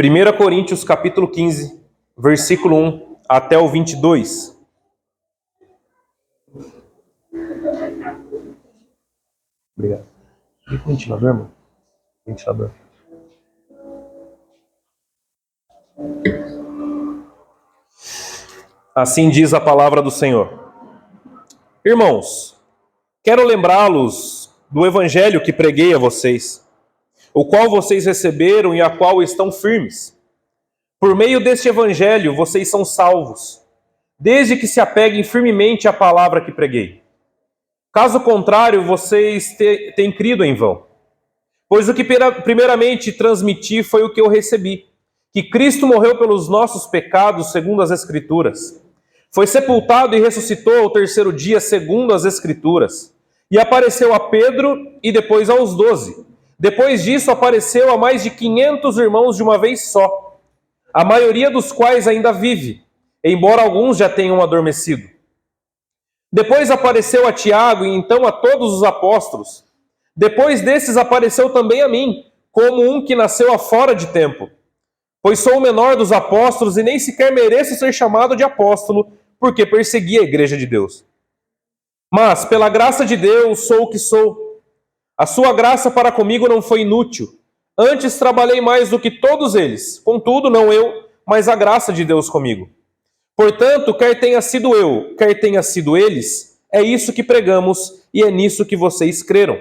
1 Coríntios capítulo 15, versículo 1 até o 22. Obrigado. E o ventilador, irmão? Ventilador. Assim diz a palavra do Senhor. Irmãos, quero lembrá-los do evangelho que preguei a vocês, o qual vocês receberam e a qual estão firmes. Por meio deste evangelho vocês são salvos, desde que se apeguem firmemente à palavra que preguei. Caso contrário, vocês têm crido em vão. Pois o que primeiramente transmiti foi o que eu recebi, que Cristo morreu pelos nossos pecados, segundo as Escrituras. Foi sepultado e ressuscitou ao terceiro dia, segundo as Escrituras. E apareceu a Pedro e depois aos 12. Depois disso, apareceu a mais de 500 irmãos de uma vez só, a maioria dos quais ainda vive, embora alguns já tenham adormecido. Depois apareceu a Tiago e então a todos os apóstolos. Depois desses apareceu também a mim, como um que nasceu afora de tempo. Pois sou o menor dos apóstolos e nem sequer mereço ser chamado de apóstolo, porque persegui a igreja de Deus. Mas, pela graça de Deus, sou o que sou. A sua graça para comigo não foi inútil. Antes trabalhei mais do que todos eles. Contudo, não eu, mas a graça de Deus comigo. Portanto, quer tenha sido eu, quer tenha sido eles, é isso que pregamos e é nisso que vocês creram.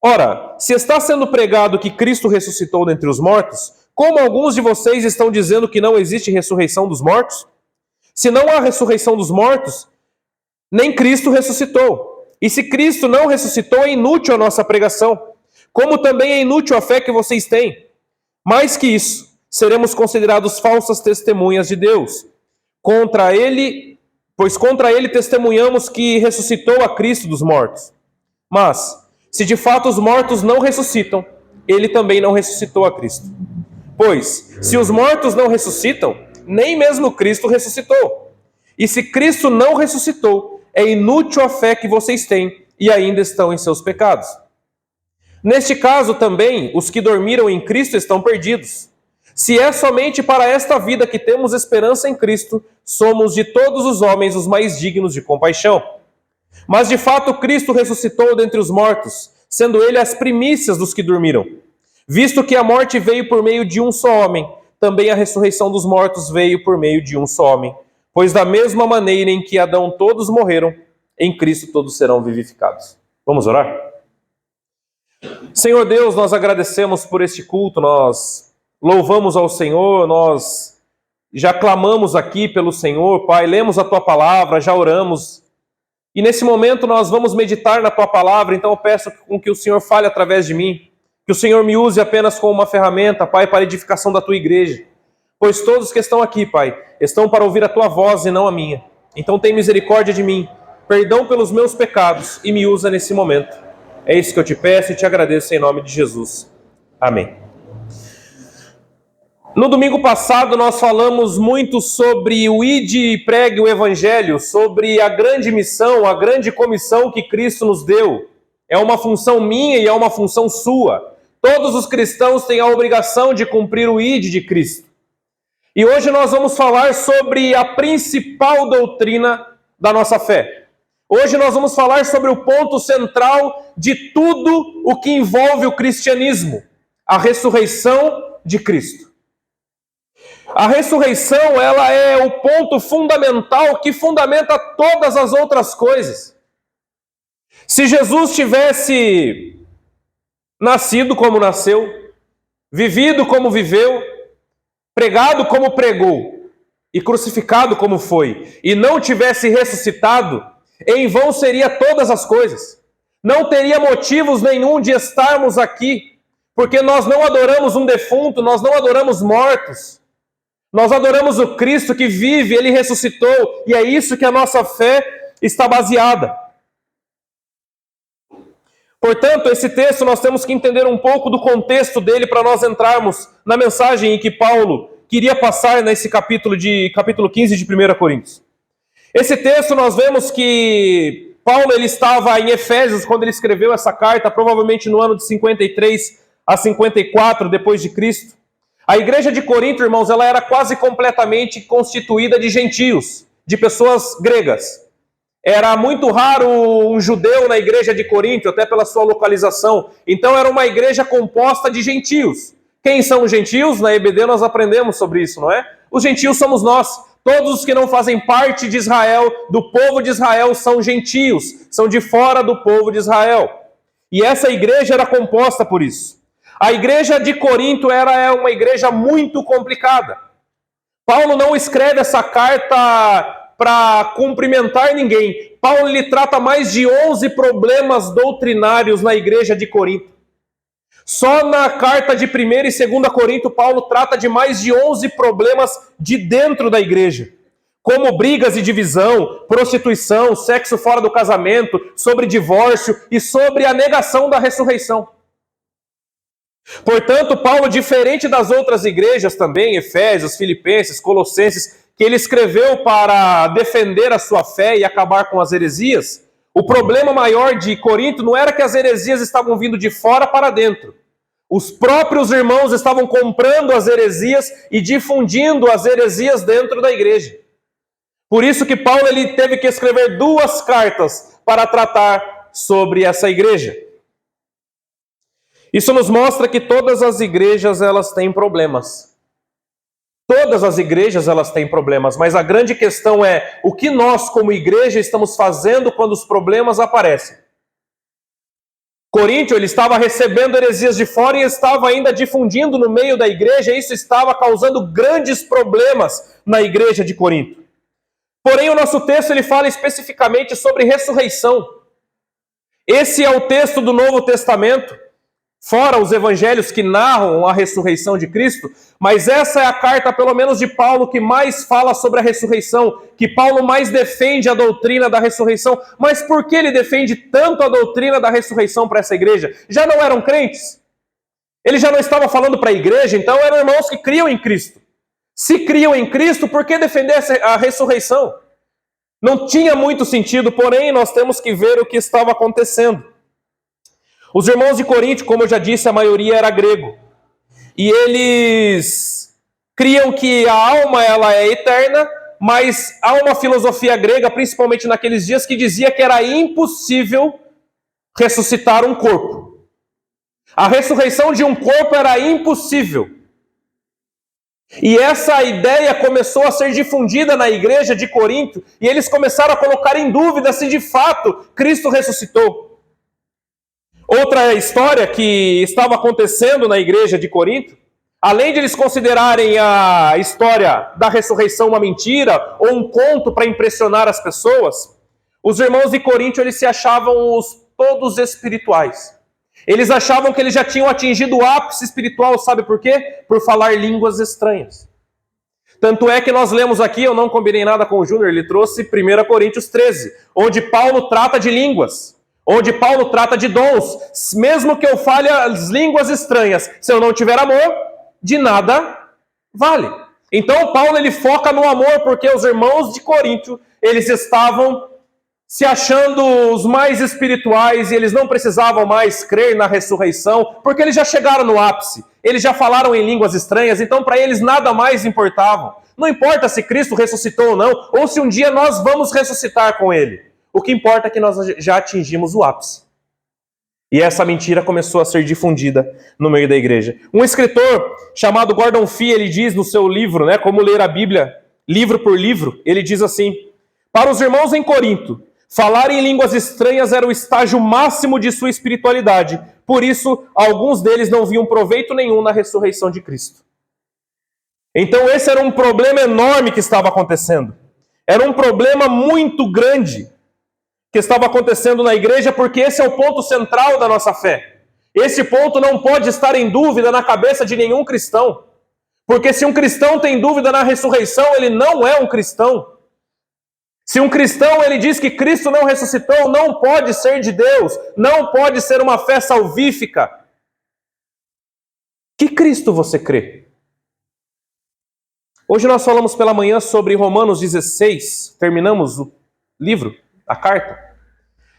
Ora, se está sendo pregado que Cristo ressuscitou dentre os mortos, como alguns de vocês estão dizendo que não existe ressurreição dos mortos? Se não há ressurreição dos mortos, nem Cristo ressuscitou. E se Cristo não ressuscitou, é inútil a nossa pregação, como também é inútil a fé que vocês têm. Mais que isso, seremos considerados falsas testemunhas de Deus. Pois contra ele testemunhamos que ressuscitou a Cristo dos mortos. Mas, se de fato os mortos não ressuscitam, ele também não ressuscitou a Cristo. Pois, se os mortos não ressuscitam, nem mesmo Cristo ressuscitou. E se Cristo não ressuscitou, é inútil a fé que vocês têm e ainda estão em seus pecados. Neste caso também, os que dormiram em Cristo estão perdidos. Se é somente para esta vida que temos esperança em Cristo, somos de todos os homens os mais dignos de compaixão. Mas de fato Cristo ressuscitou dentre os mortos, sendo ele as primícias dos que dormiram. Visto que a morte veio por meio de um só homem, também a ressurreição dos mortos veio por meio de um só homem. Pois da mesma maneira em que Adão todos morreram, em Cristo todos serão vivificados. Vamos orar? Senhor Deus, nós agradecemos por este culto, nós louvamos ao Senhor, nós já clamamos aqui pelo Senhor, Pai, lemos a Tua palavra, já oramos. E nesse momento nós vamos meditar na Tua palavra, então eu peço com que o Senhor fale através de mim, que o Senhor me use apenas como uma ferramenta, Pai, para a edificação da Tua igreja. Pois todos que estão aqui, Pai, estão para ouvir a Tua voz e não a minha. Então tem misericórdia de mim, perdão pelos meus pecados e me usa nesse momento. É isso que eu te peço e te agradeço em nome de Jesus. Amém. No domingo passado nós falamos muito sobre o ide e pregue o evangelho, sobre a grande missão, a grande comissão que Cristo nos deu. É uma função minha e é uma função sua. Todos os cristãos têm a obrigação de cumprir o ide de Cristo. E hoje nós vamos falar sobre a principal doutrina da nossa fé. Hoje nós vamos falar sobre o ponto central de tudo o que envolve o cristianismo, a ressurreição de Cristo. A ressurreição, ela é o ponto fundamental que fundamenta todas as outras coisas. Se Jesus tivesse nascido como nasceu, vivido como viveu, pregado como pregou e crucificado como foi, e não tivesse ressuscitado, em vão seria todas as coisas. Não teria motivos nenhum de estarmos aqui, porque nós não adoramos um defunto, nós não adoramos mortos. Nós adoramos o Cristo que vive, Ele ressuscitou, e é isso que a nossa fé está baseada. Portanto, esse texto nós temos que entender um pouco do contexto dele para nós entrarmos na mensagem em que Paulo queria passar nesse capítulo 15 de 1 Coríntios. Esse texto nós vemos que Paulo ele estava em Efésios quando ele escreveu essa carta, provavelmente no ano de 53 a 54 depois de Cristo. A igreja de Corinto, irmãos, ela era quase completamente constituída de gentios, de pessoas gregas. Era muito raro um judeu na igreja de Corinto, até pela sua localização. Então era uma igreja composta de gentios. Quem são os gentios? Na EBD nós aprendemos sobre isso, não é? Os gentios somos nós. Todos os que não fazem parte de Israel, do povo de Israel, são gentios. São de fora do povo de Israel. E essa igreja era composta por isso. A igreja de Corinto era uma igreja muito complicada. Paulo não escreve essa carta para cumprimentar ninguém. Paulo lhe trata mais de 11 problemas doutrinários na igreja de Corinto. Só na carta de 1ª e 2ª Corinto, Paulo trata de mais de 11 problemas de dentro da igreja. Como brigas e divisão, prostituição, sexo fora do casamento, sobre divórcio e sobre a negação da ressurreição. Portanto, Paulo, diferente das outras igrejas também, Efésios, Filipenses, Colossenses, que ele escreveu para defender a sua fé e acabar com as heresias, o problema maior de Corinto não era que as heresias estavam vindo de fora para dentro. Os próprios irmãos estavam comprando as heresias e difundindo as heresias dentro da igreja. Por isso que Paulo ele teve que escrever 2 cartas para tratar sobre essa igreja. Isso nos mostra que todas as igrejas elas têm problemas. Todas as igrejas elas têm problemas, mas a grande questão é o que nós como igreja estamos fazendo quando os problemas aparecem. Coríntio, ele estava recebendo heresias de fora e estava ainda difundindo no meio da igreja, e isso estava causando grandes problemas na igreja de Corinto. Porém, o nosso texto ele fala especificamente sobre ressurreição. Esse é o texto do Novo Testamento, fora os evangelhos que narram a ressurreição de Cristo, mas essa é a carta, pelo menos de Paulo, que mais fala sobre a ressurreição, que Paulo mais defende a doutrina da ressurreição. Mas por que ele defende tanto a doutrina da ressurreição para essa igreja? Já não eram crentes? Ele já não estava falando para a igreja, então eram irmãos que criam em Cristo. Se criam em Cristo, por que defender a ressurreição? Não tinha muito sentido, porém nós temos que ver o que estava acontecendo. Os irmãos de Corinto, como eu já disse, a maioria era grego. E eles criam que a alma ela é eterna, mas há uma filosofia grega, principalmente naqueles dias, que dizia que era impossível ressuscitar um corpo. A ressurreição de um corpo era impossível. E essa ideia começou a ser difundida na igreja de Corinto, e eles começaram a colocar em dúvida se de fato Cristo ressuscitou. Outra história que estava acontecendo na igreja de Corinto, além de eles considerarem a história da ressurreição uma mentira ou um conto para impressionar as pessoas, os irmãos de Corinto eles se achavam os todos espirituais. Eles achavam que eles já tinham atingido o ápice espiritual, sabe por quê? Por falar línguas estranhas. Tanto é que nós lemos aqui, eu não combinei nada com o Júnior, ele trouxe 1 Coríntios 13, onde Paulo trata de línguas. Onde Paulo trata de dons. Mesmo que eu fale as línguas estranhas, se eu não tiver amor, de nada vale. Então Paulo ele foca no amor, porque os irmãos de Corinto, eles estavam se achando os mais espirituais e eles não precisavam mais crer na ressurreição, porque eles já chegaram no ápice. Eles já falaram em línguas estranhas, então para eles nada mais importava. Não importa se Cristo ressuscitou ou não, ou se um dia nós vamos ressuscitar com ele. O que importa é que nós já atingimos o ápice. E essa mentira começou a ser difundida no meio da igreja. Um escritor chamado Gordon Fee, ele diz no seu livro, Como Ler a Bíblia, livro por livro, ele diz assim: para os irmãos em Corinto, falar em línguas estranhas era o estágio máximo de sua espiritualidade. Por isso, alguns deles não viam proveito nenhum na ressurreição de Cristo. Então esse era um problema enorme que estava acontecendo. Era um problema muito grande que estava acontecendo na igreja, porque esse é o ponto central da nossa fé. Esse ponto não pode estar em dúvida na cabeça de nenhum cristão. Porque se um cristão tem dúvida na ressurreição, ele não é um cristão. Se um cristão ele diz que Cristo não ressuscitou, não pode ser de Deus, não pode ser uma fé salvífica. Que Cristo você crê? Hoje nós falamos pela manhã sobre Romanos 16, terminamos o livro, a carta.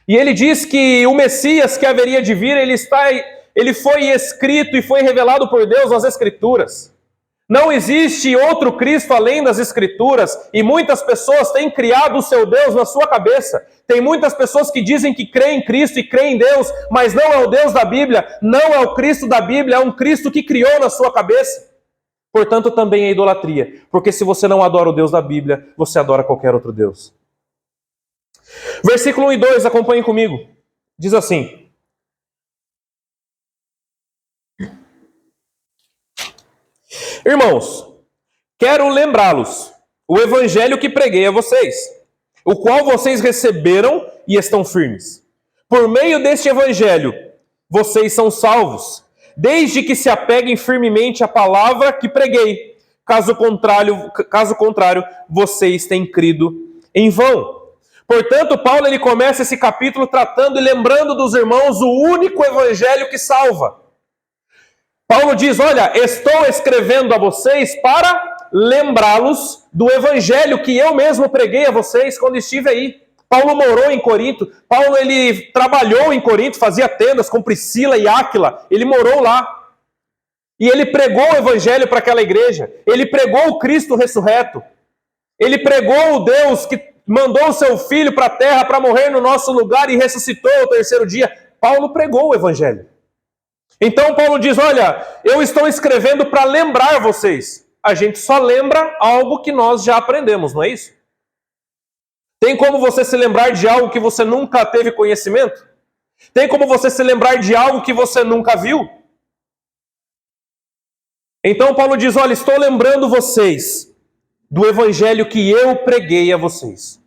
E ele diz que o Messias que haveria de vir, ele foi escrito e foi revelado por Deus nas Escrituras. Não existe outro Cristo além das Escrituras, e muitas pessoas têm criado o seu Deus na sua cabeça. Tem muitas pessoas que dizem que creem em Cristo e creem em Deus, mas não é o Deus da Bíblia, não é o Cristo da Bíblia, é um Cristo que criou na sua cabeça. Portanto, também é idolatria, porque se você não adora o Deus da Bíblia, você adora qualquer outro Deus. Versículo 1 e 2, acompanhem comigo. Diz assim: Irmãos, quero lembrá-los o evangelho que preguei a vocês, o qual vocês receberam e estão firmes. Por meio deste evangelho, vocês são salvos, desde que se apeguem firmemente à palavra que preguei. Caso contrário, vocês têm crido em vão. Portanto, Paulo ele começa esse capítulo tratando e lembrando dos irmãos o único evangelho que salva. Paulo diz, olha, estou escrevendo a vocês para lembrá-los do evangelho que eu mesmo preguei a vocês quando estive aí. Paulo morou em Corinto, Paulo ele trabalhou em Corinto, fazia tendas com Priscila e Áquila, ele morou lá. E ele pregou o evangelho para aquela igreja, ele pregou o Cristo ressurreto, ele pregou o Deus que mandou o seu filho para a terra para morrer no nosso lugar e ressuscitou ao terceiro dia. Paulo pregou o evangelho. Então Paulo diz, olha, eu estou escrevendo para lembrar vocês. A gente só lembra algo que nós já aprendemos, não é isso? Tem como você se lembrar de algo que você nunca teve conhecimento? Tem como você se lembrar de algo que você nunca viu? Então Paulo diz, olha, estou lembrando vocês do evangelho que eu preguei a vocês.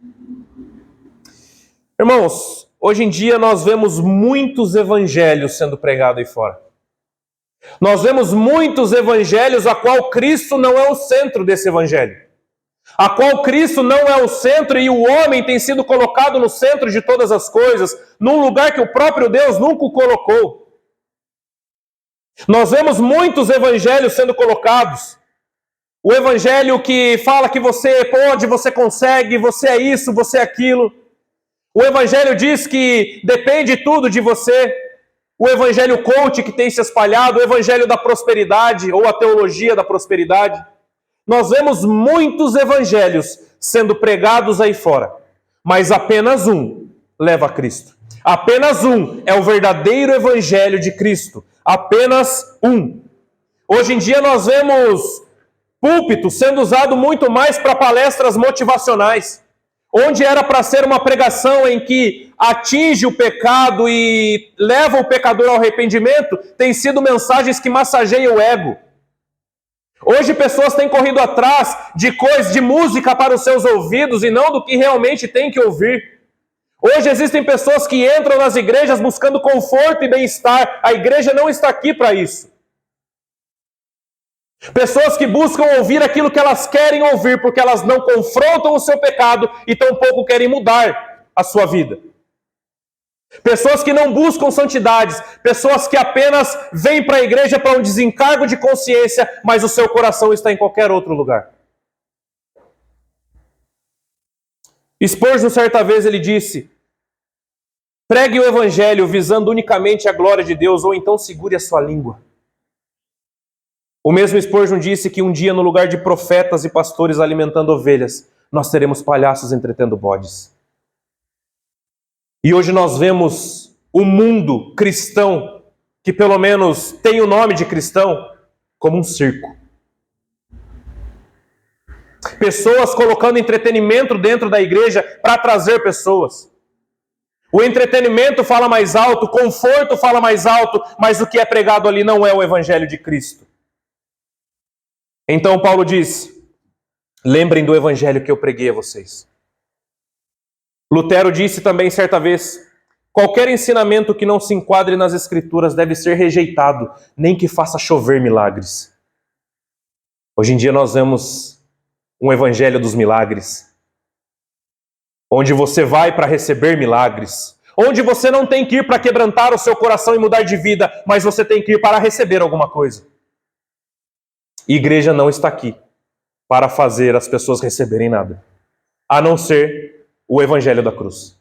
Irmãos, hoje em dia nós vemos muitos evangelhos sendo pregados aí fora. Nós vemos muitos evangelhos a qual Cristo não é o centro desse evangelho. A qual Cristo não é o centro e o homem tem sido colocado no centro de todas as coisas, num lugar que o próprio Deus nunca o colocou. Nós vemos muitos evangelhos sendo colocados. O evangelho que fala que você pode, você consegue, você é isso, você é aquilo. O evangelho diz que depende tudo de você. O evangelho coach que tem se espalhado, o evangelho da prosperidade ou a teologia da prosperidade. Nós vemos muitos evangelhos sendo pregados aí fora, mas apenas um leva a Cristo. Apenas um é o verdadeiro evangelho de Cristo. Apenas um. Hoje em dia nós vemos púlpito sendo usado muito mais para palestras motivacionais, onde era para ser uma pregação em que atinge o pecado e leva o pecador ao arrependimento, tem sido mensagens que massageiam o ego. Hoje pessoas têm corrido atrás de coisas, de música para os seus ouvidos e não do que realmente tem que ouvir. Hoje existem pessoas que entram nas igrejas buscando conforto e bem-estar. A igreja não está aqui para isso. Pessoas que buscam ouvir aquilo que elas querem ouvir, porque elas não confrontam o seu pecado e tampouco querem mudar a sua vida. Pessoas que não buscam santidades, pessoas que apenas vêm para a igreja para um desencargo de consciência, mas o seu coração está em qualquer outro lugar. Spurgeon, certa vez, ele disse, pregue o evangelho visando unicamente a glória de Deus, ou então segure a sua língua. O mesmo Spurgeon disse que um dia, no lugar de profetas e pastores alimentando ovelhas, nós teremos palhaços entretendo bodes. E hoje nós vemos o mundo cristão, que pelo menos tem o nome de cristão, como um circo. Pessoas colocando entretenimento dentro da igreja para trazer pessoas. O entretenimento fala mais alto, o conforto fala mais alto, mas o que é pregado ali não é o evangelho de Cristo. Então Paulo diz, lembrem do evangelho que eu preguei a vocês. Lutero disse também certa vez, qualquer ensinamento que não se enquadre nas escrituras deve ser rejeitado, nem que faça chover milagres. Hoje em dia nós vemos um evangelho dos milagres, onde você vai para receber milagres, onde você não tem que ir para quebrantar o seu coração e mudar de vida, mas você tem que ir para receber alguma coisa. E a igreja não está aqui para fazer as pessoas receberem nada, a não ser o evangelho da cruz.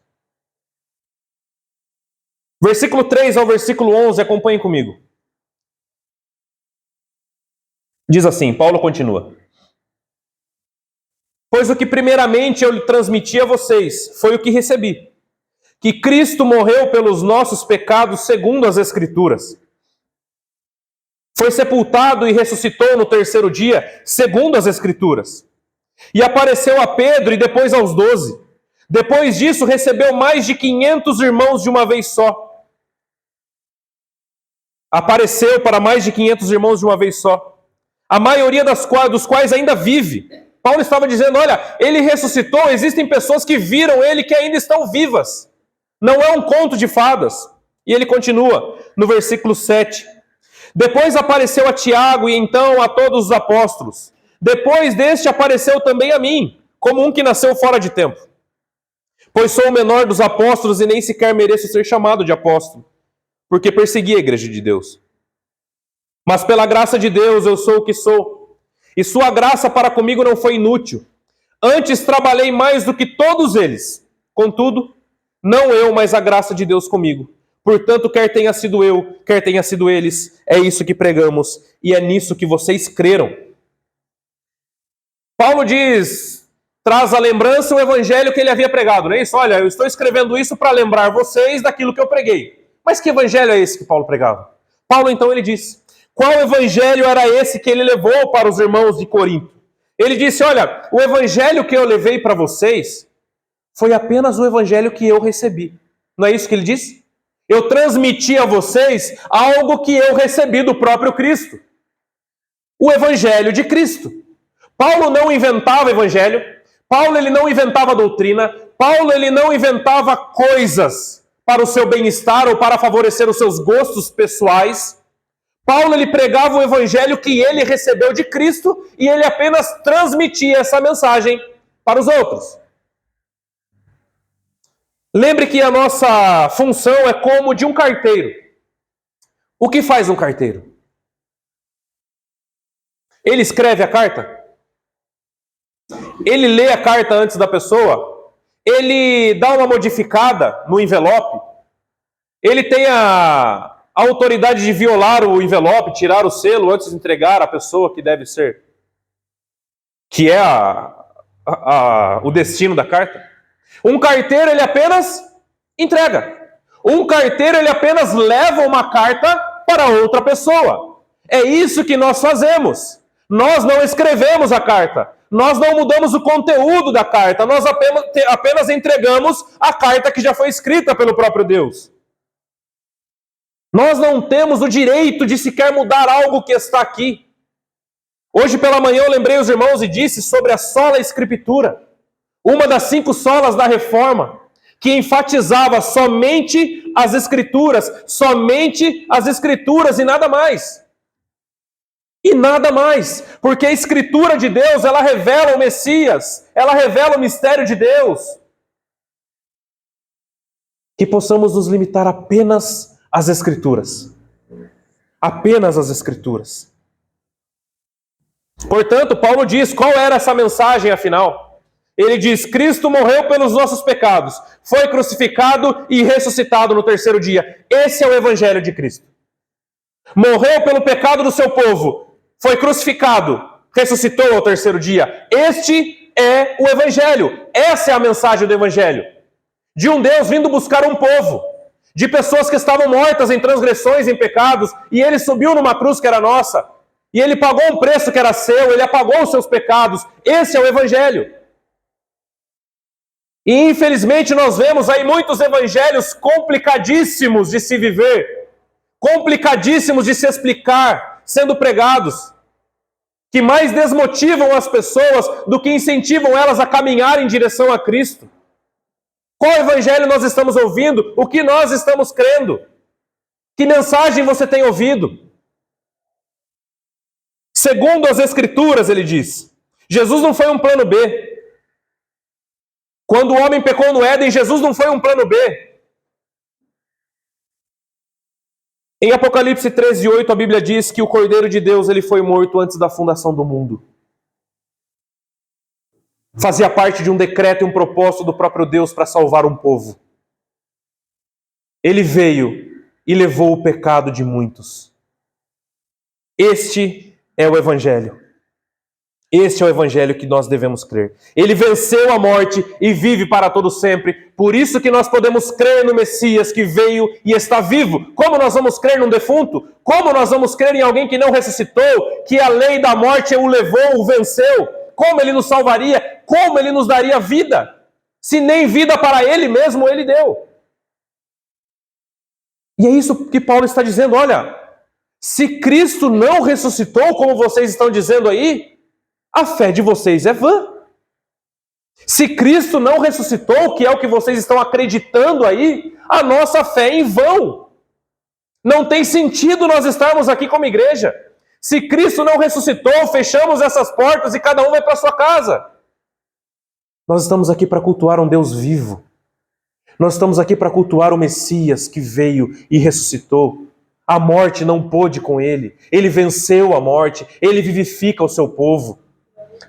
Versículo 3 ao versículo 11, acompanhem comigo. Diz assim, Paulo continua: pois o que primeiramente eu lhe transmiti a vocês foi o que recebi, que Cristo morreu pelos nossos pecados segundo as Escrituras. Foi sepultado e ressuscitou no terceiro dia, segundo as Escrituras. E apareceu a Pedro e depois aos 12. Depois disso, recebeu mais de 500 irmãos de uma vez só. Apareceu para mais de 500 irmãos de uma vez só. A maioria dos quais ainda vive. Paulo estava dizendo, olha, ele ressuscitou, existem pessoas que viram ele que ainda estão vivas. Não é um conto de fadas. E ele continua, no versículo 7. Depois apareceu a Tiago e então a todos os apóstolos. Depois deste apareceu também a mim, como um que nasceu fora de tempo. Pois sou o menor dos apóstolos e nem sequer mereço ser chamado de apóstolo, porque persegui a igreja de Deus. Mas pela graça de Deus eu sou o que sou. E sua graça para comigo não foi inútil. Antes trabalhei mais do que todos eles. Contudo, não eu, mas a graça de Deus comigo. Portanto, quer tenha sido eu, quer tenha sido eles, é isso que pregamos e é nisso que vocês creram. Paulo diz, traz à lembrança o evangelho que ele havia pregado, não é isso? Olha, eu estou escrevendo isso para lembrar vocês daquilo que eu preguei. Mas que evangelho é esse que Paulo pregava? Paulo, então, ele diz, qual evangelho era esse que ele levou para os irmãos de Corinto? Ele disse, olha, o evangelho que eu levei para vocês foi apenas o evangelho que eu recebi. Não é isso que ele disse? Eu transmiti a vocês algo que eu recebi do próprio Cristo. O evangelho de Cristo. Paulo não inventava evangelho. Paulo ele não inventava doutrina. Paulo ele não inventava coisas para o seu bem-estar ou para favorecer os seus gostos pessoais. Paulo ele pregava o evangelho que ele recebeu de Cristo e ele apenas transmitia essa mensagem para os outros. Lembre que a nossa função é como de um carteiro. O que faz um carteiro? Ele escreve a carta? Ele lê a carta antes da pessoa? Ele dá uma modificada no envelope? Ele tem a autoridade de violar o envelope, tirar o selo antes de entregar à pessoa que deve ser, que é o destino da carta? Um carteiro, ele apenas entrega. Um carteiro, ele apenas leva uma carta para outra pessoa. É isso que nós fazemos. Nós não escrevemos a carta. Nós não mudamos o conteúdo da carta. Nós apenas entregamos a carta que já foi escrita pelo próprio Deus. Nós não temos o direito de sequer mudar algo que está aqui. Hoje pela manhã eu lembrei os irmãos e disse sobre a sola escritura. Uma das 5 solas da Reforma, que enfatizava somente as Escrituras e nada mais. E nada mais, porque a Escritura de Deus, ela revela o Messias, ela revela o mistério de Deus. Que possamos nos limitar apenas às Escrituras. Apenas às Escrituras. Portanto, Paulo diz, qual era essa mensagem afinal? Ele diz, Cristo morreu pelos nossos pecados, foi crucificado e ressuscitado no terceiro dia. Esse é o evangelho de Cristo. Morreu pelo pecado do seu povo, foi crucificado, ressuscitou ao terceiro dia. Este é o evangelho. Essa é a mensagem do evangelho. De um Deus vindo buscar um povo, de pessoas que estavam mortas em transgressões, em pecados, e ele subiu numa cruz que era nossa, e ele pagou um preço que era seu, ele apagou os seus pecados. Esse é o evangelho. E infelizmente nós vemos aí muitos evangelhos complicadíssimos de se viver, complicadíssimos de se explicar, sendo pregados, que mais desmotivam as pessoas do que incentivam elas a caminhar em direção a Cristo. Qual evangelho nós estamos ouvindo? O que nós estamos crendo? Que mensagem você tem ouvido? Segundo as Escrituras, ele diz, Jesus não foi um plano B. Quando o homem pecou no Éden, Jesus não foi um plano B. Em Apocalipse 13:8, a Bíblia diz que o Cordeiro de Deus ele foi morto antes da fundação do mundo. Fazia parte de um decreto e um propósito do próprio Deus para salvar um povo. Ele veio e levou o pecado de muitos. Este é o Evangelho. Este é o Evangelho que nós devemos crer. Ele venceu a morte e vive para todo sempre. Por isso que nós podemos crer no Messias que veio e está vivo. Como nós vamos crer num defunto? Como nós vamos crer em alguém que não ressuscitou, que a lei da morte o levou, o venceu? Como ele nos salvaria? Como ele nos daria vida? Se nem vida para ele mesmo ele deu. E é isso que Paulo está dizendo. Olha, se Cristo não ressuscitou, como vocês estão dizendo aí, a fé de vocês é vã. Se Cristo não ressuscitou, que é o que vocês estão acreditando aí, a nossa fé é em vão. Não tem sentido nós estarmos aqui como igreja. Se Cristo não ressuscitou, fechamos essas portas e cada um vai para sua casa. Nós estamos aqui para cultuar um Deus vivo. Nós estamos aqui para cultuar o Messias que veio e ressuscitou. A morte não pôde com ele. Ele venceu a morte. Ele vivifica o seu povo.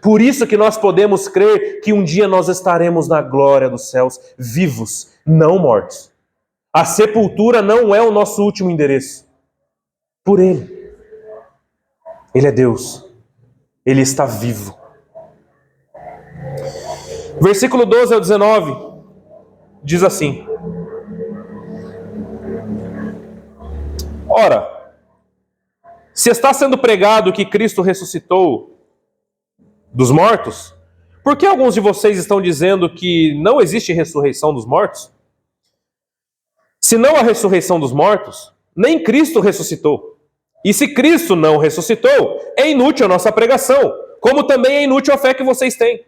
Por isso que nós podemos crer que um dia nós estaremos na glória dos céus, vivos, não mortos. A sepultura não é o nosso último endereço. Por Ele. Ele é Deus. Ele está vivo. Versículo 12 ao 19 diz assim: Ora, se está sendo pregado que Cristo ressuscitou dos mortos, por que alguns de vocês estão dizendo que não existe ressurreição dos mortos? Se não há ressurreição dos mortos, nem Cristo ressuscitou. E se Cristo não ressuscitou, é inútil a nossa pregação, como também é inútil a fé que vocês têm.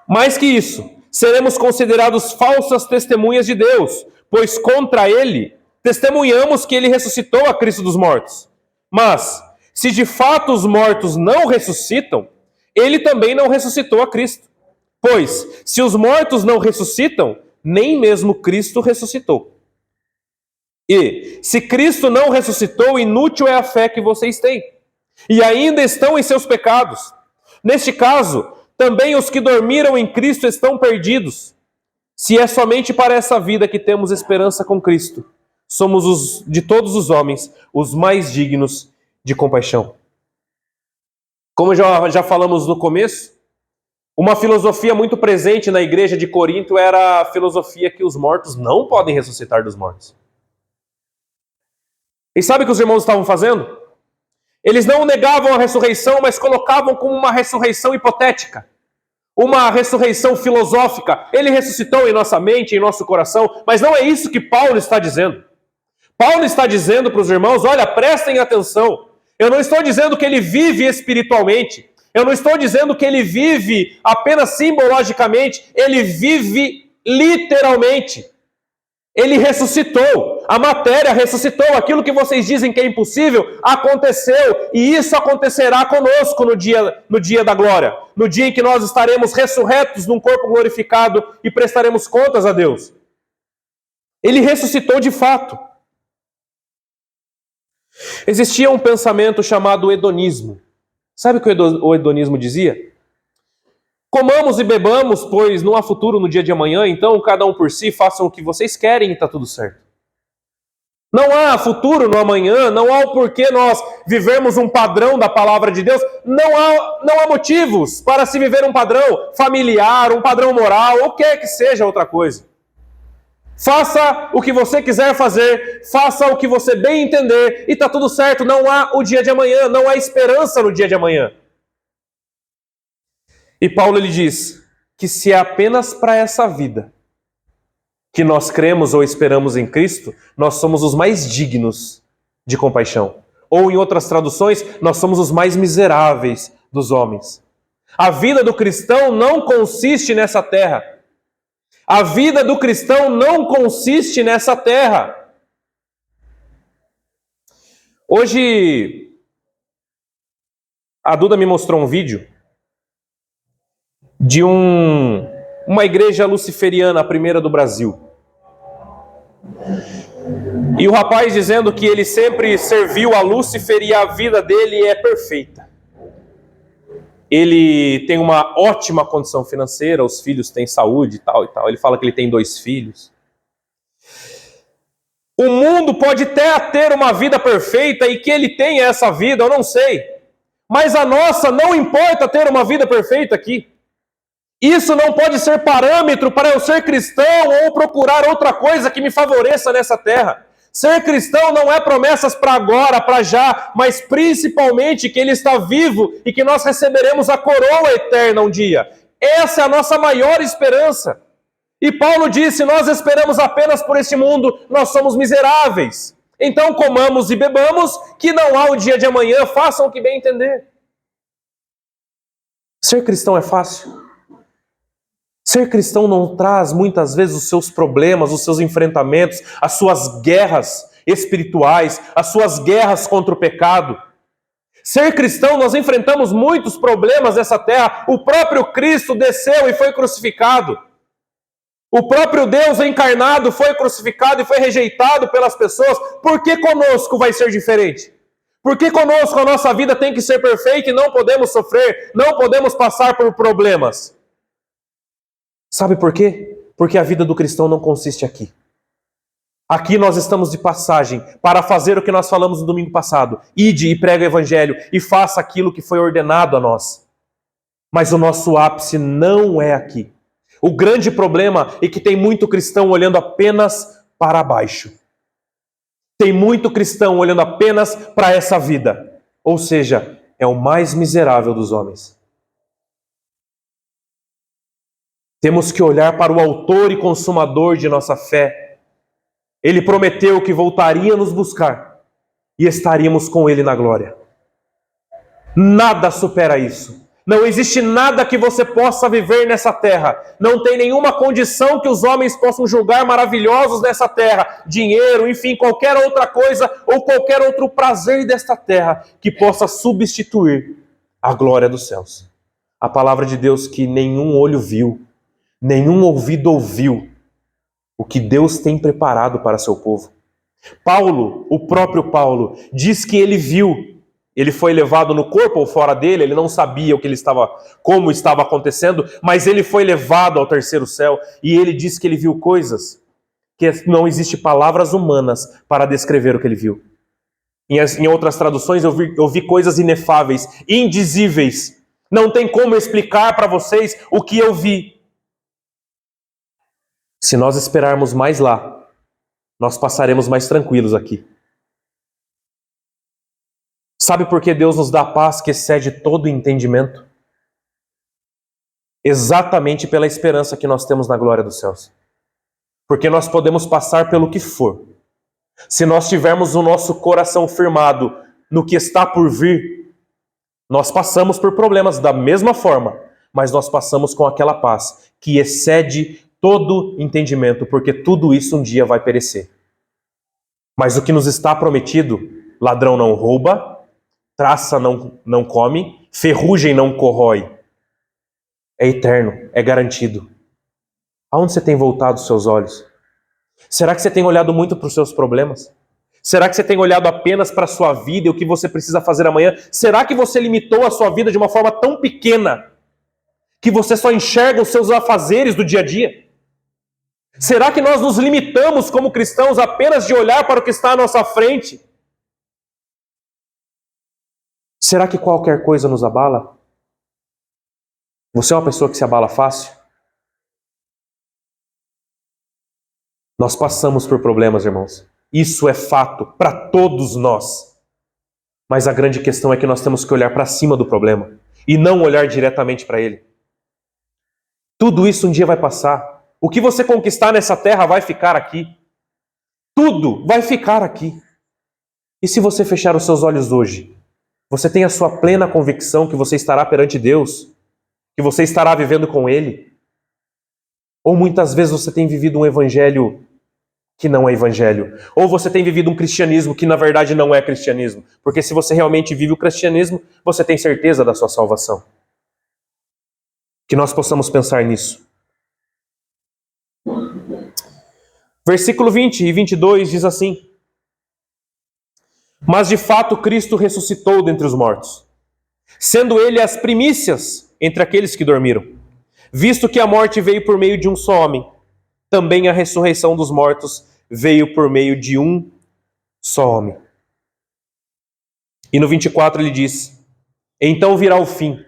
Mais que isso, seremos considerados falsas testemunhas de Deus, pois contra Ele testemunhamos que Ele ressuscitou a Cristo dos mortos. Mas, se de fato os mortos não ressuscitam, Ele também não ressuscitou a Cristo. Pois, se os mortos não ressuscitam, nem mesmo Cristo ressuscitou. E, se Cristo não ressuscitou, inútil é a fé que vocês têm. E ainda estão em seus pecados. Neste caso, também os que dormiram em Cristo estão perdidos. Se é somente para essa vida que temos esperança com Cristo, somos de todos os homens os mais dignos de compaixão. Como já falamos no começo, uma filosofia muito presente na igreja de Corinto era a filosofia que os mortos não podem ressuscitar dos mortos. E sabe o que os irmãos estavam fazendo? Eles não negavam a ressurreição, mas colocavam como uma ressurreição hipotética, uma ressurreição filosófica. Ele ressuscitou em nossa mente, em nosso coração, mas não é isso que Paulo está dizendo. Paulo está dizendo para os irmãos, olha, prestem atenção. Eu não estou dizendo que ele vive espiritualmente. Eu não estou dizendo que ele vive apenas simbologicamente. Ele vive literalmente. Ele ressuscitou. A matéria ressuscitou. Aquilo que vocês dizem que é impossível, aconteceu. E isso acontecerá conosco no dia da glória. No dia em que nós estaremos ressurretos num corpo glorificado e prestaremos contas a Deus. Ele ressuscitou de fato. Existia um pensamento chamado hedonismo. Sabe o que o hedonismo dizia? Comamos e bebamos, pois não há futuro no dia de amanhã, então cada um por si, façam o que vocês querem e está tudo certo. Não há futuro no amanhã, não há o porquê nós vivermos um padrão da palavra de Deus, não há motivos para se viver um padrão familiar, um padrão moral, ou quer que seja outra coisa. Faça o que você quiser fazer, faça o que você bem entender e está tudo certo, não há o dia de amanhã, não há esperança no dia de amanhã. E Paulo ele diz que se é apenas para essa vida que nós cremos ou esperamos em Cristo, nós somos os mais dignos de compaixão. Ou em outras traduções, nós somos os mais miseráveis dos homens. A vida do cristão não consiste nessa terra. A vida do cristão não consiste nessa terra. Hoje, a Duda me mostrou um vídeo de uma igreja luciferiana, a primeira do Brasil. E o rapaz dizendo que ele sempre serviu a Lúcifer e a vida dele é perfeita. Ele tem uma ótima condição financeira, os filhos têm saúde e tal e tal. Ele fala que ele tem 2 filhos. O mundo pode até ter uma vida perfeita e que ele tenha essa vida, eu não sei. Mas a nossa não importa ter uma vida perfeita aqui. Isso não pode ser parâmetro para eu ser cristão ou procurar outra coisa que me favoreça nessa terra. Ser cristão não é promessas para agora, para já, mas principalmente que Ele está vivo e que nós receberemos a coroa eterna um dia. Essa é a nossa maior esperança. E Paulo disse, nós esperamos apenas por este mundo, nós somos miseráveis. Então comamos e bebamos, que não há o dia de amanhã, façam o que bem entender. Ser cristão é fácil? Ser cristão não traz muitas vezes os seus problemas, os seus enfrentamentos, as suas guerras espirituais, as suas guerras contra o pecado. Ser cristão, nós enfrentamos muitos problemas nessa terra. O próprio Cristo desceu e foi crucificado. O próprio Deus encarnado foi crucificado e foi rejeitado pelas pessoas. Por que conosco vai ser diferente? Por que conosco a nossa vida tem que ser perfeita e não podemos sofrer, não podemos passar por problemas? Sabe por quê? Porque a vida do cristão não consiste aqui. Aqui nós estamos de passagem para fazer o que nós falamos no domingo passado. Ide e prega o evangelho e faça aquilo que foi ordenado a nós. Mas o nosso ápice não é aqui. O grande problema é que tem muito cristão olhando apenas para baixo. Tem muito cristão olhando apenas para essa vida. Ou seja, é o mais miserável dos homens. Temos que olhar para o autor e consumador de nossa fé. Ele prometeu que voltaria a nos buscar e estaríamos com Ele na glória. Nada supera isso. Não existe nada que você possa viver nessa terra. Não tem nenhuma condição que os homens possam julgar maravilhosos nessa terra. Dinheiro, enfim, qualquer outra coisa ou qualquer outro prazer desta terra que possa substituir a glória dos céus. A palavra de Deus que nenhum olho viu, nenhum ouvido ouviu o que Deus tem preparado para seu povo. Paulo, o próprio Paulo, diz que ele viu. Ele foi levado no corpo ou fora dele, ele não sabia como estava acontecendo, mas ele foi levado ao terceiro céu e ele diz que ele viu coisas que não existem palavras humanas para descrever o que ele viu. Em outras traduções eu vi coisas inefáveis, indizíveis. Não tem como explicar para vocês o que eu vi. Se nós esperarmos mais lá, nós passaremos mais tranquilos aqui. Sabe por que Deus nos dá paz que excede todo entendimento? Exatamente pela esperança que nós temos na glória dos céus. Porque nós podemos passar pelo que for. Se nós tivermos o nosso coração firmado no que está por vir, nós passamos por problemas da mesma forma, mas nós passamos com aquela paz que excede todo entendimento, porque tudo isso um dia vai perecer. Mas o que nos está prometido, ladrão não rouba, traça não come, ferrugem não corrói. É eterno, é garantido. Aonde você tem voltado os seus olhos? Será que você tem olhado muito para os seus problemas? Será que você tem olhado apenas para a sua vida e o que você precisa fazer amanhã? Será que você limitou a sua vida de uma forma tão pequena que você só enxerga os seus afazeres do dia a dia? Será que nós nos limitamos como cristãos apenas de olhar para o que está à nossa frente? Será que qualquer coisa nos abala? Você é uma pessoa que se abala fácil? Nós passamos por problemas, irmãos. Isso é fato para todos nós. Mas a grande questão é que nós temos que olhar para cima do problema e não olhar diretamente para ele. Tudo isso um dia vai passar. O que você conquistar nessa terra vai ficar aqui. Tudo vai ficar aqui. E se você fechar os seus olhos hoje, você tem a sua plena convicção que você estará perante Deus, que você estará vivendo com Ele? Ou muitas vezes você tem vivido um evangelho que não é evangelho? Ou você tem vivido um cristianismo que na verdade não é cristianismo? Porque se você realmente vive o cristianismo, você tem certeza da sua salvação. Que nós possamos pensar nisso. Versículo 20 e 22 diz assim: mas de fato Cristo ressuscitou dentre os mortos, sendo Ele as primícias entre aqueles que dormiram. Visto que a morte veio por meio de um só homem, também a ressurreição dos mortos veio por meio de um só homem. E no 24 ele diz: Então virá o fim,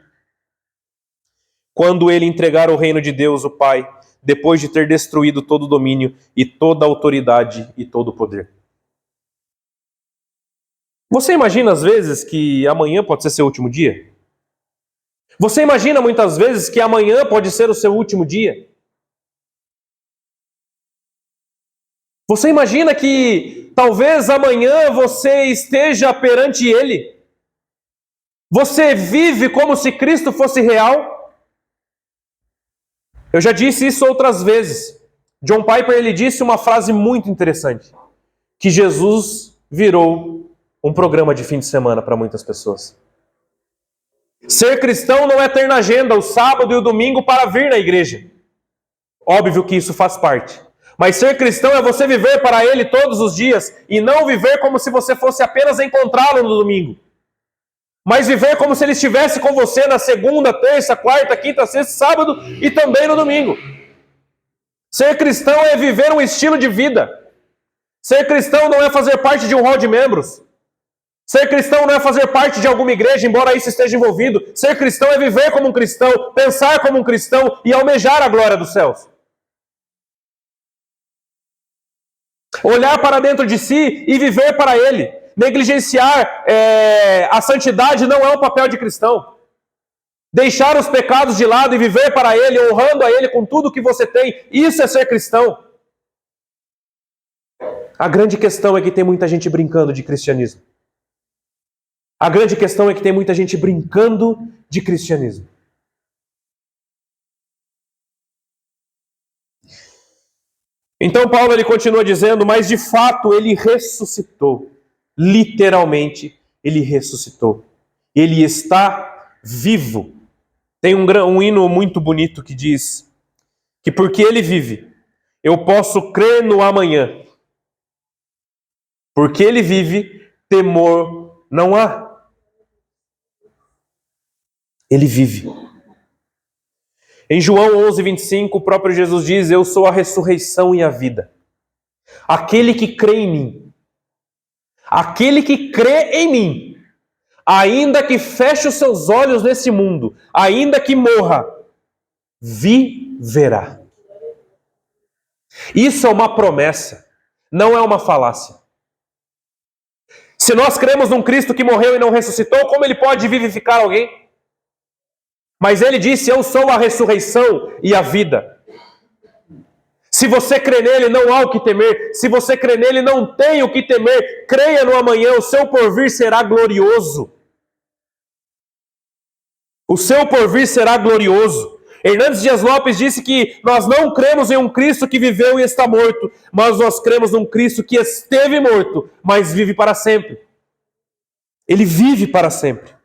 quando ele entregar o reino de Deus, o Pai, depois de ter destruído todo o domínio e toda a autoridade e todo o poder. Você imagina às vezes que amanhã pode ser seu último dia? Você imagina muitas vezes que amanhã pode ser o seu último dia? Você imagina que talvez amanhã você esteja perante Ele? Você vive como se Cristo fosse real? Eu já disse isso outras vezes. John Piper ele disse uma frase muito interessante, que Jesus virou um programa de fim de semana para muitas pessoas. Ser cristão não é ter na agenda o sábado e o domingo para vir na igreja. Óbvio que isso faz parte. Mas ser cristão é você viver para Ele todos os dias e não viver como se você fosse apenas encontrá-lo no domingo. Mas viver como se Ele estivesse com você na segunda, terça, quarta, quinta, sexta, sábado e também no domingo. Ser cristão é viver um estilo de vida. Ser cristão não é fazer parte de um hall de membros. Ser cristão não é fazer parte de alguma igreja, embora isso esteja envolvido. Ser cristão é viver como um cristão, pensar como um cristão e almejar a glória dos céus. Olhar para dentro de si e viver para Ele. Negligenciar a santidade não é um papel de cristão. Deixar os pecados de lado e viver para Ele, honrando a Ele com tudo que você tem, isso é ser cristão. A grande questão é que tem muita gente brincando de cristianismo. A grande questão é que tem muita gente brincando de cristianismo. Então Paulo ele continua dizendo, mas de fato ele ressuscitou. Literalmente, ele ressuscitou. Ele está vivo. Tem um hino muito bonito que diz que porque ele vive, eu posso crer no amanhã. Porque ele vive, temor não há. Ele vive. Em João 11:25, o próprio Jesus diz, eu sou a ressurreição e a vida. Aquele que crê em mim, aquele que crê em mim, ainda que feche os seus olhos nesse mundo, ainda que morra, viverá. Isso é uma promessa, não é uma falácia. Se nós cremos num Cristo que morreu e não ressuscitou, como ele pode vivificar alguém? Mas ele disse, eu sou a ressurreição e a vida. Se você crê nele, não há o que temer. Se você crê nele, não tem o que temer. Creia no amanhã, o seu porvir será glorioso. O seu porvir será glorioso. Hernandes Dias Lopes disse que nós não cremos em um Cristo que viveu e está morto, mas nós cremos num Cristo que esteve morto, mas vive para sempre. Ele vive para sempre.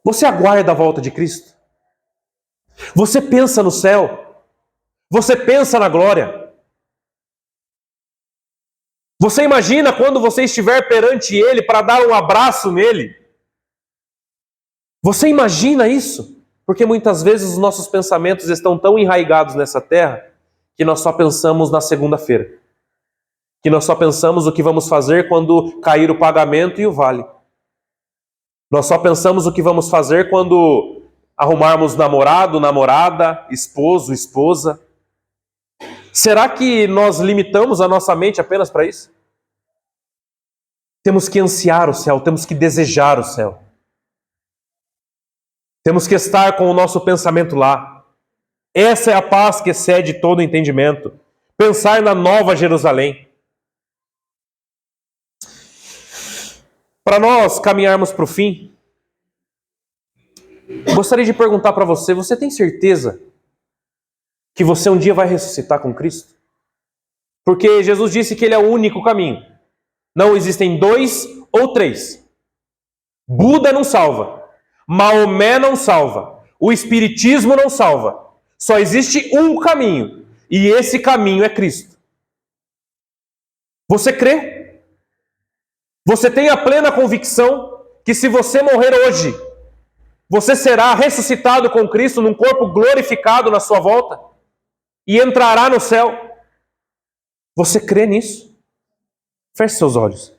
Você aguarda a volta de Cristo? Você pensa no céu? Você pensa na glória? Você imagina quando você estiver perante Ele para dar um abraço nele? Você imagina isso? Porque muitas vezes os nossos pensamentos estão tão enraigados nessa terra que nós só pensamos na segunda-feira. Que nós só pensamos o que vamos fazer quando cair o pagamento e o vale. Nós só pensamos o que vamos fazer quando arrumarmos namorado, namorada, esposo, esposa. Será que nós limitamos a nossa mente apenas para isso? Temos que ansiar o céu, temos que desejar o céu. Temos que estar com o nosso pensamento lá. Essa é a paz que excede todo entendimento. Pensar na nova Jerusalém. Para nós caminharmos para o fim, gostaria de perguntar para você, você tem certeza que você um dia vai ressuscitar com Cristo? Porque Jesus disse que Ele é o único caminho. Não existem dois ou três. Buda não salva. Maomé não salva. O Espiritismo não salva. Só existe um caminho. E esse caminho é Cristo. Você crê? Você tem a plena convicção que se você morrer hoje, você será ressuscitado com Cristo num corpo glorificado na sua volta e entrará no céu? Você crê nisso? Feche seus olhos.